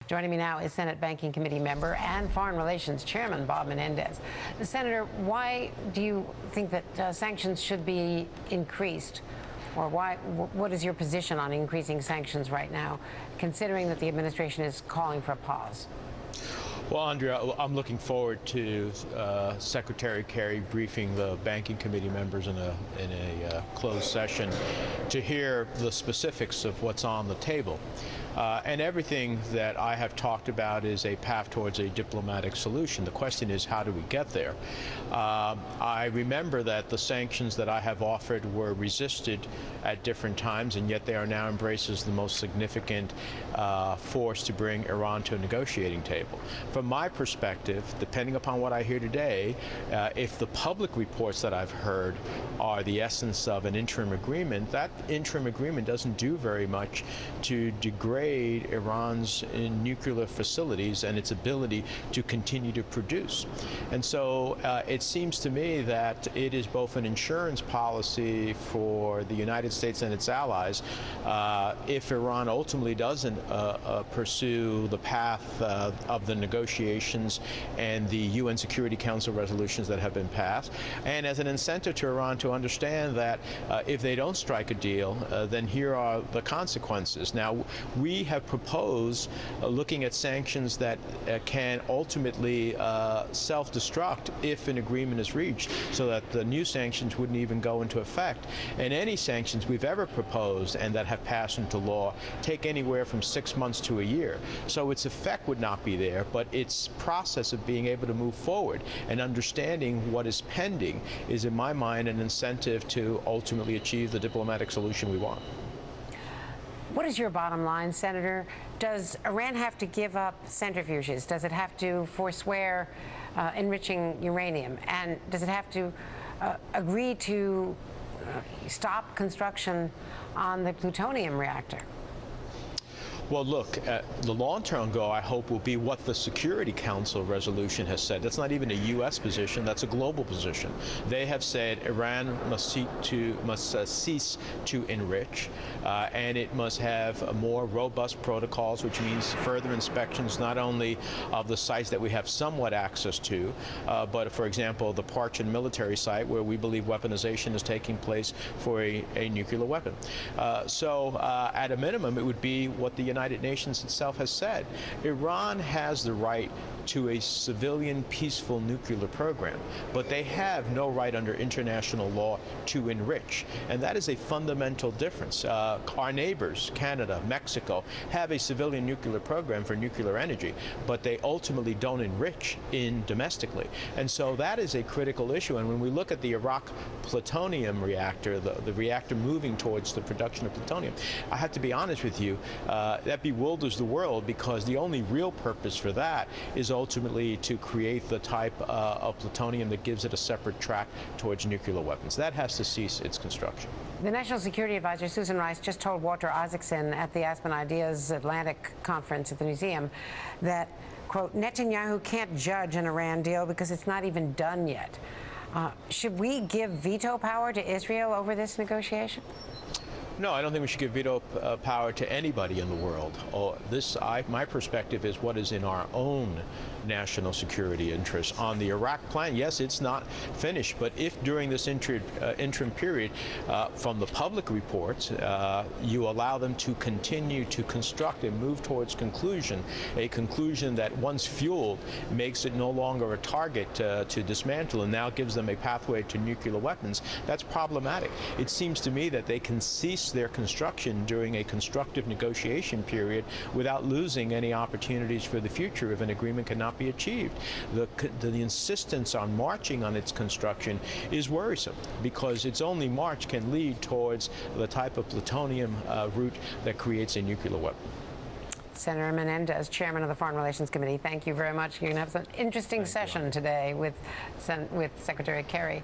Joining me now is Senate Banking Committee member and Foreign Relations Chairman Bob Menendez. Senator, why do you think that sanctions should be increased? Or what is your position on increasing sanctions right now, considering that the administration is calling for a pause? Well, Andrea, I'm looking forward to Secretary Kerry briefing the Banking Committee members in a closed session to hear the specifics of what's on the table. And everything that I have talked about is a path towards a diplomatic solution. The question is, how do we get there? I remember that the sanctions that I have offered were resisted at different times, and yet they are now embraced as the most significant force to bring Iran to a negotiating table. From my perspective, depending upon what I hear today, if the public reports that I've heard are the essence of an interim agreement, that interim agreement doesn't do very much to degrade Iran's nuclear facilities and its ability to continue to produce. And so it seems to me that it is both an insurance policy for the United States and its allies if Iran ultimately doesn't pursue the path of the negotiations and the UN Security Council resolutions that have been passed, and as an incentive to Iran to understand that if they don't strike a deal, then here are the consequences. Now, we have proposed looking at sanctions that can ultimately self-destruct if an agreement is reached, so that the new sanctions wouldn't even go into effect. And any sanctions we've ever proposed and that have passed into law take anywhere from 6 months to a year. So its effect would not be there, but its process of being able to move forward and understanding what is pending is, in my mind, an incentive to ultimately achieve the diplomatic solution we want. What is your bottom line, Senator? Does Iran have to give up centrifuges? Does it have to forswear enriching uranium? And does it have to agree to stop construction on the plutonium reactor? Well, look, the long-term goal, I hope, will be what the Security Council resolution has said. That's not even a U.S. position. That's a global position. They have said Iran must cease to enrich, and it must have more robust protocols, which means further inspections not only of the sites that we have somewhat access to, but, for example, the Parchin military site, where we believe weaponization is taking place for a nuclear weapon. So, at a minimum, it would be what the United Nations itself has said. Iran has the right to a civilian, peaceful nuclear program, but they have no right under international law to enrich. And that is a fundamental difference. Our neighbors, Canada, Mexico, have a civilian nuclear program for nuclear energy, but they ultimately don't enrich domestically. And so that is a critical issue. And when we look at the Iraq plutonium reactor, the reactor moving towards the production of plutonium, I have to be honest with you, that bewilders the world, because the only real purpose for that is ultimately to create the type of plutonium that gives it a separate track towards nuclear weapons. That has to cease its construction. The National Security Advisor, Susan Rice, just told Walter Isaacson at the Aspen Ideas Atlantic Conference at the museum that, quote, Netanyahu can't judge an Iran deal because it's not even done yet. Should we give veto power to Israel over this negotiation? No, I don't think we should give veto power to anybody in the world. My perspective is what is in our own national security interests. On the Iraq plan, yes, it's not finished, but if during this interim period, from the public reports, you allow them to continue to construct and move towards conclusion, a conclusion that once fueled makes it no longer a target to dismantle and now gives them a pathway to nuclear weapons, that's problematic. It seems to me that they can cease their construction during a constructive negotiation period without losing any opportunities for the future if an agreement cannot be achieved. The insistence on marching on its construction is worrisome, because its only march can lead towards the type of plutonium route that creates a nuclear weapon. Senator Menendez, Chairman of the Foreign Relations Committee, thank you very much. You're going to have an interesting session today with Secretary Kerry.